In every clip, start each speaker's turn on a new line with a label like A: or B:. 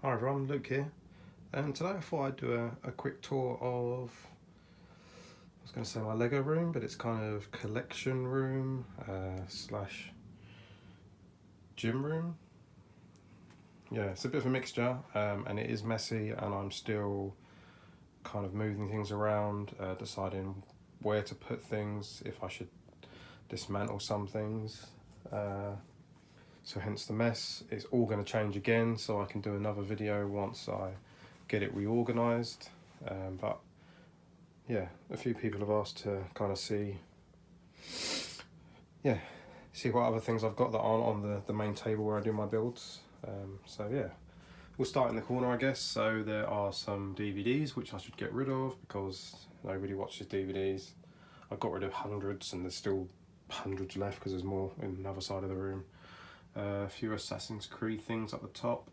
A: Hi everyone, Luke here, and today I thought I'd do a quick tour of, I was going to say my Lego room, but it's kind of collection room slash gym room. Yeah, it's a bit of a mixture, and it is messy, and I'm still kind of moving things around, deciding where to put things, if I should dismantle some things. So hence the mess. It's all going to change again, so I can do another video once I get it reorganised. But yeah, a few people have asked to kind of see what other things I've got that aren't on the main table where I do my builds. So yeah, we'll start in the corner, I guess. So there are some DVDs which I should get rid of because nobody watches DVDs. I got rid of hundreds and there's still hundreds left because there's more in another side of the room. A few Assassin's Creed things up the top,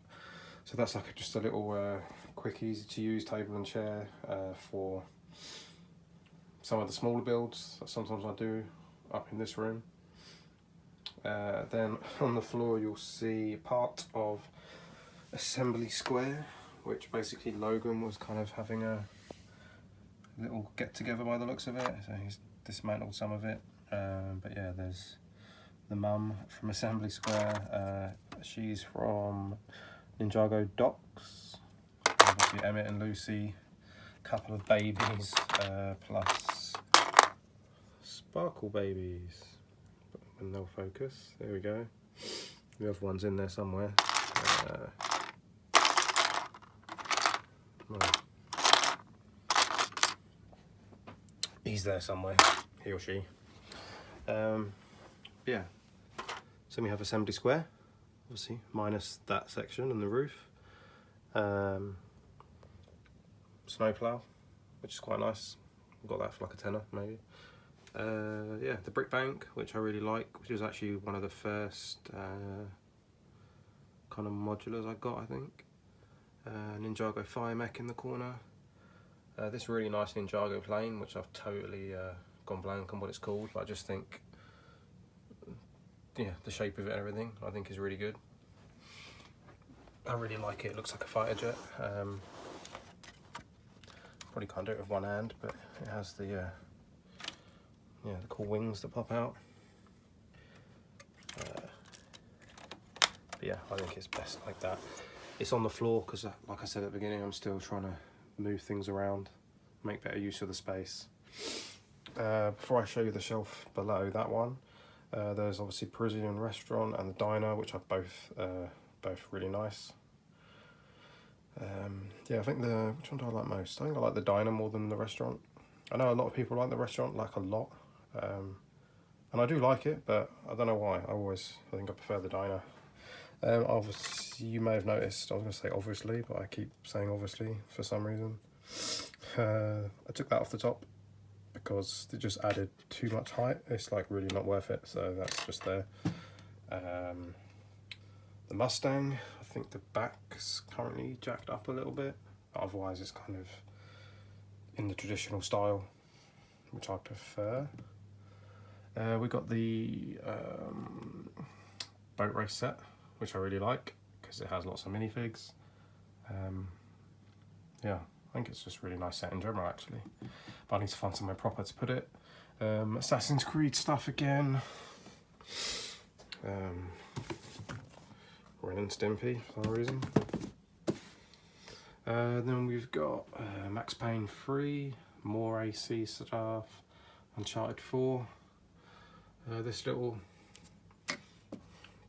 A: so that's like just a little quick, easy to use table and chair for some of the smaller builds that sometimes I do up in this room. Then on the floor you'll see part of Assembly Square, which basically Logan was kind of having a little get together by the looks of it, so he's dismantled some of it. But yeah, there's the mum from Assembly Square. She's from Ninjago Docks. Obviously Emmett and Lucy, couple of babies, plus sparkle babies. And they'll focus. There we go. The other one's in there somewhere. He's there somewhere, he or she. Yeah. So we have Assembly Square, obviously, minus that section and the roof. Snowplow, which is quite nice. Got that for like a tenner, maybe. Yeah, the brick bank, which I really like, which is actually one of the first kind of modulars I got, I think. Ninjago fire mech in the corner. This really nice Ninjago Plain, which I've totally gone blank on what it's called, but I just think, yeah, the shape of it and everything I think is really good. I really like it. It looks like a fighter jet. Probably can't do it with one hand, but it has the the cool wings that pop out. But yeah, I think it's best like that. It's on the floor because, like I said at the beginning, I'm still trying to move things around, make better use of the space. Before I show you the shelf below that one, there's obviously Parisian restaurant and the diner, which are both really nice. Yeah, I think which one do I like most? I think I like the diner more than the restaurant. I know a lot of people like the restaurant, like a lot, and I do like it, but I don't know why. I think I prefer the diner. Obviously, you may have noticed, I was going to say obviously, but I keep saying obviously for some reason. I took that off the top because it just added too much height. It's like really not worth it, so that's just there. The Mustang, I think the back's currently jacked up a little bit, but otherwise it's kind of in the traditional style, which I prefer. We got the boat race set, which I really like because it has lots of minifigs. Yeah, I think it's just a really nice set in general actually, but I need to find somewhere proper to put it. Assassin's Creed stuff again. Ren and Stimpy for some reason. Then we've got Max Payne 3, more AC stuff, Uncharted 4. This little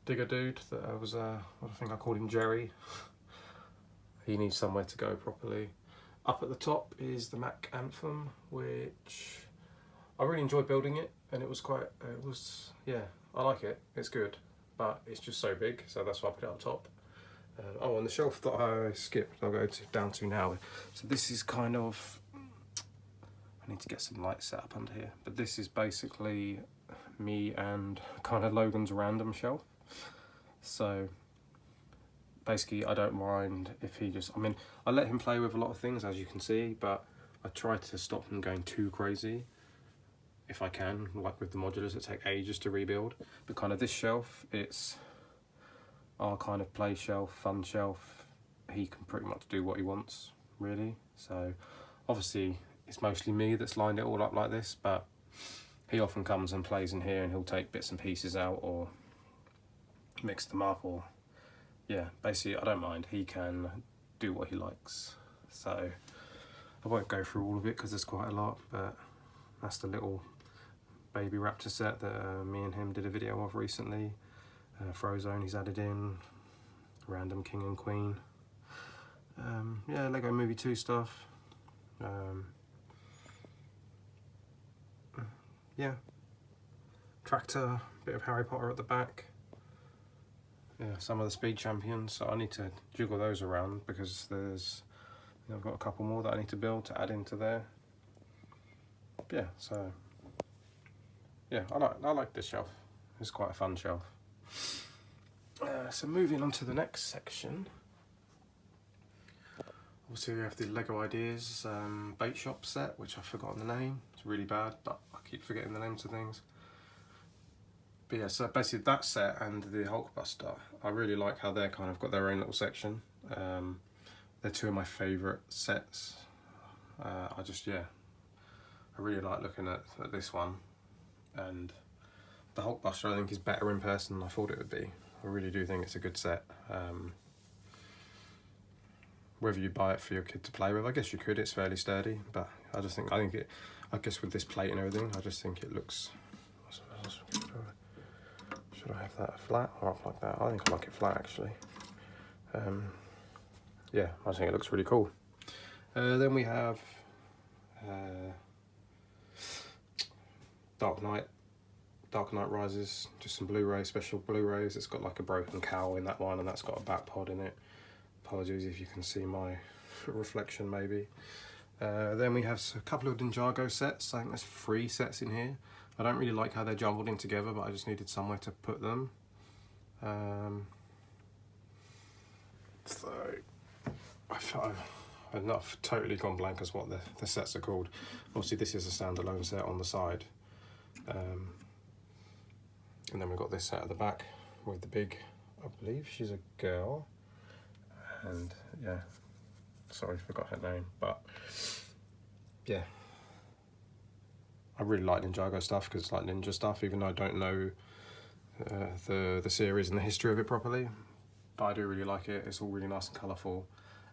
A: digger dude that I was, I think I called him Jerry. He needs somewhere to go properly. Up at the top is the Mac Anthem, which I really enjoyed building it, and yeah, I like it, it's good, but it's just so big, so that's why I put it up top. Oh, and the shelf that I skipped, I'll go down to now. So this is kind of, I need to get some lights set up under here, but this is basically me and kind of Logan's random shelf. So basically I don't mind if he just, I let him play with a lot of things, as you can see, but I try to stop him going too crazy if I can, like with the modulars that take ages to rebuild. But kind of this shelf, it's our kind of play shelf, fun shelf. he can pretty much do what he wants, really. So obviously it's mostly me that's lined it all up like this, but he often comes and plays in here, and he'll take bits and pieces out or mix them up, or yeah, basically I don't mind. He can do what he likes. So I won't go through all of it because there's quite a lot, but that's the little baby raptor set that me and him did a video of recently. Frozone he's added in, random king and queen. Yeah, Lego Movie 2 stuff. Yeah, tractor, bit of Harry Potter at the back. Yeah, some of the speed champions, so I need to jiggle those around because there's, I've got a couple more that I need to build to add into there. Yeah, so yeah, I like this shelf. It's quite a fun shelf. So moving on to the next section. Obviously we have the Lego Ideas bait shop set, which I've forgotten the name. It's really bad, but I keep forgetting the names of things. But yeah, so basically that set and the Hulkbuster, I really like how they're kind of got their own little section. They're two of my favourite sets. I really like looking at this one, and the Hulkbuster I think is better in person than I thought it would be. I really do think it's a good set. Whether you buy it for your kid to play with, I guess you could, it's fairly sturdy, but I guess with this plate and everything, I just think it looks, should I have that flat or up like that? I think I like it flat actually. Yeah, I think it looks really cool. Then we have Dark Knight Rises, just some Blu-ray, special Blu-rays. It's got like a broken cowl in that one, and that's got a back pod in it. Apologies if you can see my reflection maybe. Then we have a couple of Ninjago sets. I think there's 3 sets in here. I don't really like how they're jumbled in together, but I just needed somewhere to put them. So I've totally gone blank as what the sets are called. Obviously this is a standalone set on the side. And then we've got this set at the back with the big, I believe she's a girl. And yeah, sorry, forgot her name, but yeah, I really like Ninjago stuff because it's like ninja stuff, even though I don't know the series and the history of it properly, but I do really like it. It's all really nice and colourful,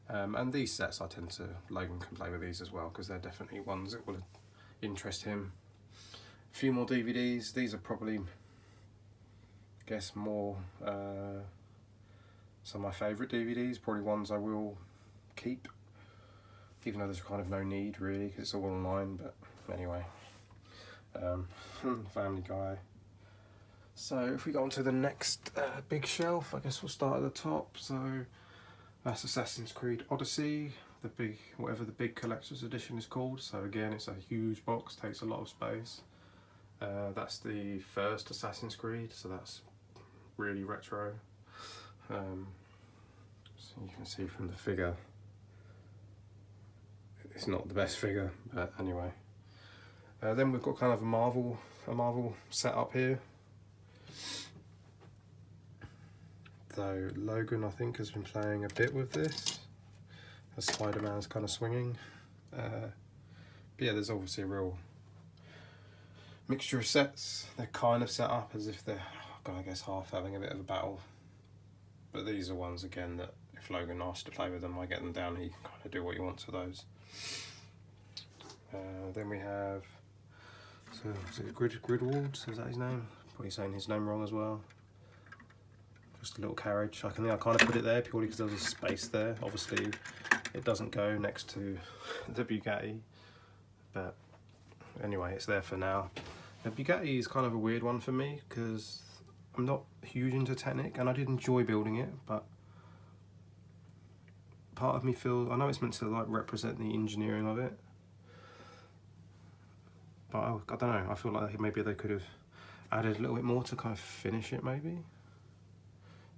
A: and these sets Logan can play with these as well because they're definitely ones that will interest him. A few more DVDs. These are probably, I guess, more some of my favourite DVDs, probably ones I will keep, even though there's kind of no need really because it's all online, but anyway. Family Guy. So if we go on to the next big shelf, I guess we'll start at the top. So that's Assassin's Creed Odyssey, whatever the big collector's edition is called. So again, it's a huge box, takes a lot of space. That's the first Assassin's Creed, so that's really retro. So you can see from the figure, it's not the best figure, but anyway. Then we've got kind of a Marvel setup here. So Logan, I think, has been playing a bit with this, as Spider-Man's kind of swinging. But yeah, there's obviously a real mixture of sets. They're kind of set up as if they're, I guess, half having a bit of a battle. But these are ones, again, that if Logan asks to play with them, I get them down, he can kind of do what he wants with those. Then we have, so is it Gridwald, is that his name? Probably saying his name wrong as well. Just a little carriage. I kind of put it there purely because there's a space there. Obviously it doesn't go next to the Bugatti, but anyway, it's there for now. The Bugatti is kind of a weird one for me because I'm not huge into Technic, and I did enjoy building it, but part of me feels, I know it's meant to like represent the engineering of it, but I don't know, I feel like maybe they could have added a little bit more to kind of finish it, maybe.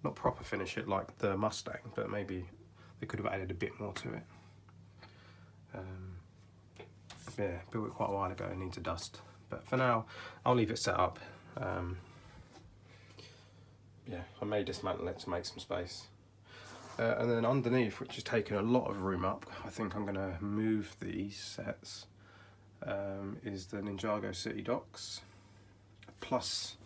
A: Not proper finish it like the Mustang, but maybe they could have added a bit more to it. Yeah, built it quite a while ago, it needs a dust. But for now, I'll leave it set up. Yeah, I may dismantle it to make some space. And then underneath, which is taking a lot of room up, I think I'm going to move these sets, is the Ninjago City docks, plus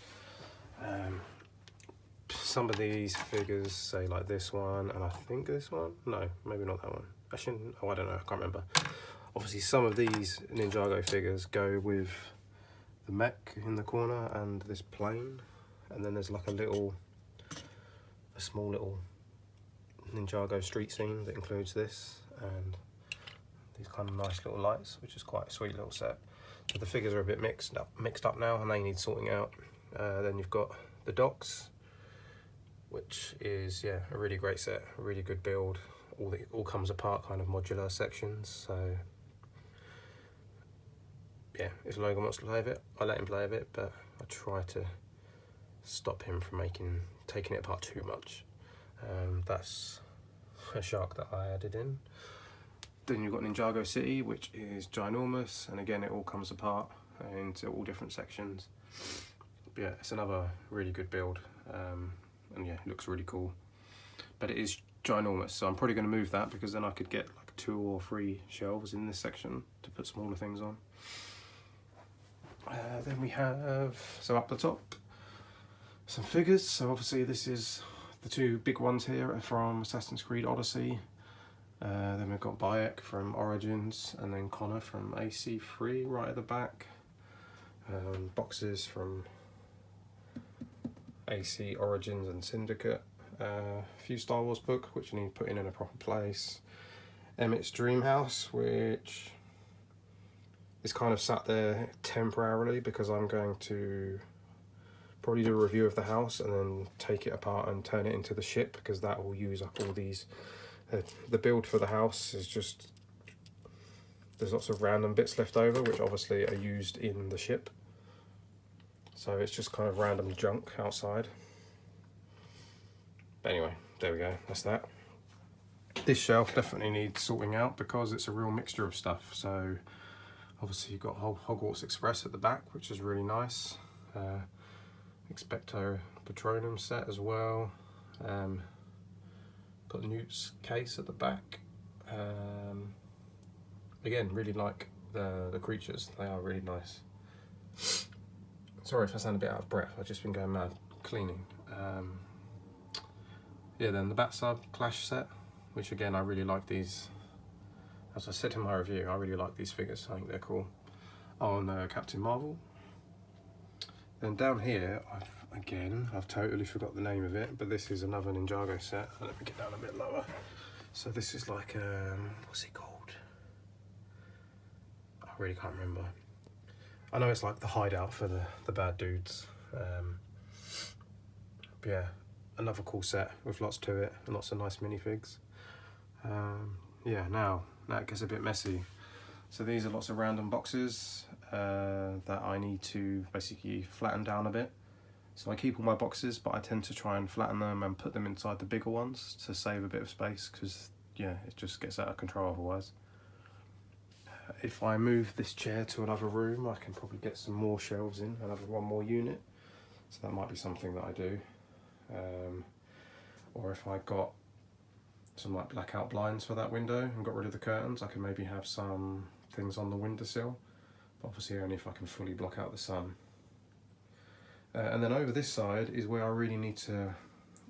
A: some of these figures, say like this one, and I think this one, no, maybe not that one, actually, oh, I don't know, I can't remember. Obviously some of these Ninjago figures go with the mech in the corner and this plane, and then there's like a small little Ninjago street scene that includes this and these kind of nice little lights, which is quite a sweet little set. So the figures are a bit mixed up now, and they need sorting out. Then you've got the docks, which is, yeah, a really great set, a really good build. All comes apart, kind of modular sections. So yeah, if Logan wants to play a bit, I let him play a bit, but I try to stop him from taking it apart too much. That's a shark that I added in. Then you've got Ninjago City, which is ginormous, and again it all comes apart into all different sections. But yeah, it's another really good build, and yeah, it looks really cool. But it is ginormous, so I'm probably going to move that, because then I could get like 2 or 3 shelves in this section to put smaller things on. Then we have, so up the top, some figures. So obviously this is the 2 big ones here are from Assassin's Creed Odyssey. Then we've got Bayek from Origins, and then Connor from AC3 right at the back. Boxes from AC, Origins and Syndicate. A few Star Wars book which you need putting in a proper place. Emmett's Dream House, which is kind of sat there temporarily because I'm going to probably do a review of the house and then take it apart and turn it into the ship, because that will use up all these. The build for the house is just, there's lots of random bits left over which obviously are used in the ship, so it's just kind of random junk outside. But anyway, there we go, that's that. This shelf definitely needs sorting out because it's a real mixture of stuff. So obviously you've got Hogwarts Express at the back, which is really nice. Expecto Patronum set as well. Got Newt's case at the back. Again, really like the creatures, they are really nice. Sorry if I sound a bit out of breath, I've just been going mad cleaning. Yeah, then the Bat Sub Clash set, which again I really like these. As I said in my review, I really like these figures, I think they're cool. Oh, and Captain Marvel. Then down here, I've totally forgot the name of it, but this is another Ninjago set. Let me get down a bit lower. So this is like, what's it called? I really can't remember. I know it's like the hideout for the bad dudes. But yeah, another cool set with lots to it and lots of nice minifigs. Yeah, now it gets a bit messy. So these are lots of random boxes that I need to basically flatten down a bit. So I keep all my boxes, but I tend to try and flatten them and put them inside the bigger ones to save a bit of space, because yeah, it just gets out of control otherwise. If I move this chair to another room, I can probably get some more shelves in, one more unit. So that might be something that I do. Or if I got some like blackout blinds for that window and got rid of the curtains, I can maybe have some things on the windowsill, but obviously only if I can fully block out the sun. And then over this side is where I really need to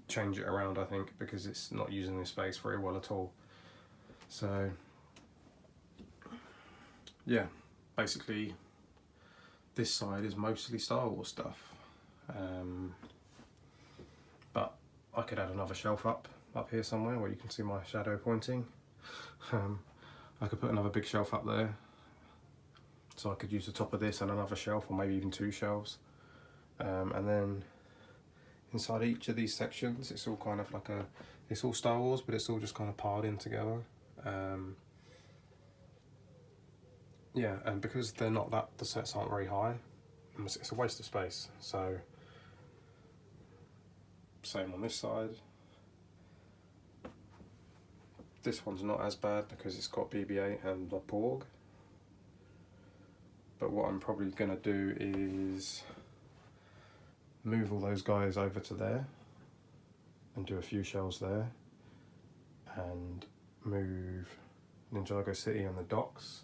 A: change it around, I think, because it's not using the space very well at all. So yeah, basically this side is mostly Star Wars stuff, but I could add another shelf up here somewhere where you can see my shadow pointing. I could put another big shelf up there, so I could use the top of this and another shelf, or maybe even 2 shelves. And then inside each of these sections, it's all kind of like it's all Star Wars, but it's all just kind of piled in together. Yeah, and because they're not the sets aren't very high, it's a waste of space. So same on this side. This one's not as bad because it's got BB-8 and the Porg. But what I'm probably gonna do is move all those guys over to there and do a few shelves there, and move Ninjago City and the docks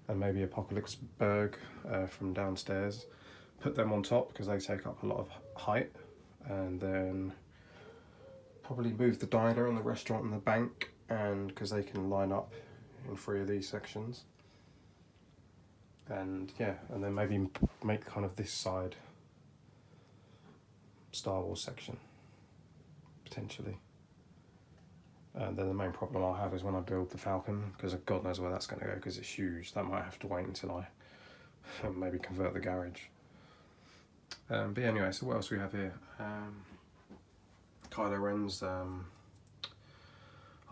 A: and maybe Apocalypseburg from downstairs, put them on top because they take up a lot of height, and then probably move the diner and the restaurant and the bank, and because they can line up in 3 of these sections. And yeah, and then maybe make kind of this side Star Wars section, potentially. And then the main problem I'll have is when I build the Falcon, because God knows where that's going to go because it's huge. That might have to wait until I maybe convert the garage. But yeah, anyway, so what else we have here? Kylo Ren's, I'll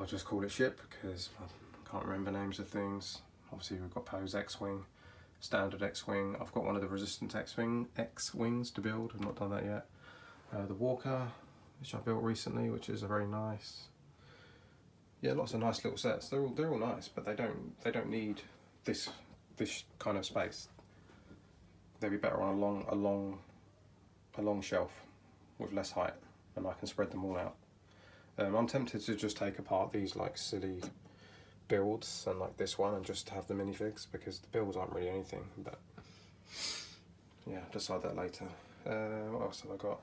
A: just call it ship because I can't remember names of things. Obviously we've got Poe's X-Wing, standard X-Wing. I've got one of the Resistance X-Wings to build, I've not done that yet. The Walker, which I built recently, which is very nice. Yeah, lots of nice little sets. They're all nice, but they don't need this kind of space. They'd be better on a long shelf with less height, and I can spread them all out. I'm tempted to just take apart these like silly builds and like this one and just have the minifigs because the builds aren't really anything. But yeah, decide that later. What else have I got?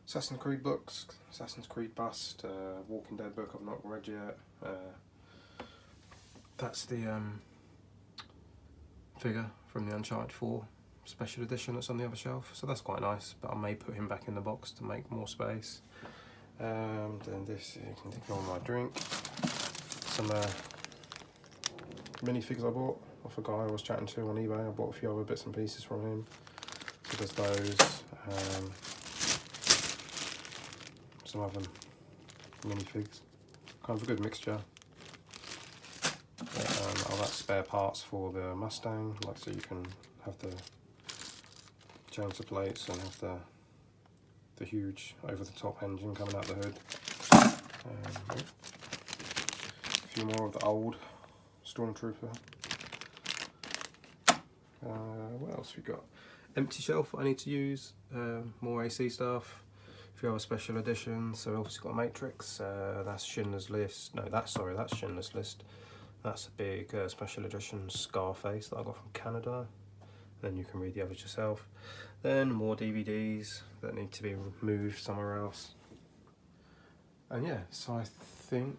A: Assassin's Creed books, Assassin's Creed bust, Walking Dead book I've not read yet. That's the figure from the Uncharted 4 special edition that's on the other shelf, so that's quite nice, but I may put him back in the box to make more space. Then this, you can ignore my drink. Some minifigs I bought off a guy I was chatting to on eBay. I bought a few other bits and pieces from him. So there's those. Some other minifigs. Kind of a good mixture. I've got spare parts for the Mustang, like so you can have the change the plates and have the huge over-the-top engine coming out the hood. A few more of the old Stormtrooper. What else we got? Empty shelf I need to use. More AC stuff. A few other special editions. So we obviously got a Matrix. That's Schindler's List. No, that's Schindler's List. That's a big special edition Scarface that I got from Canada. Then you can read the others yourself. Then more DVDs that need to be moved somewhere else. And yeah, so I think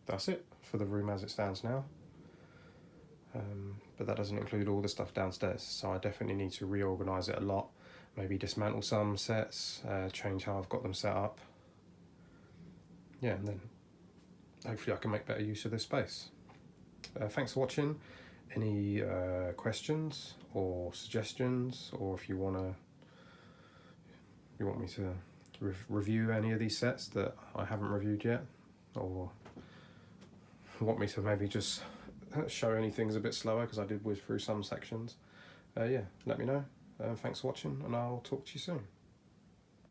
A: that's it for the room as it stands now. But that doesn't include all the stuff downstairs, so I definitely need to reorganise it a lot. Maybe dismantle some sets, change how I've got them set up. Yeah, and then hopefully I can make better use of this space. Thanks for watching. Any questions or suggestions, or if you want me to review any of these sets that I haven't reviewed yet, or want me to maybe just show any things a bit slower because I did whiz through some sections, yeah, let me know. Thanks for watching, and I'll talk to you soon.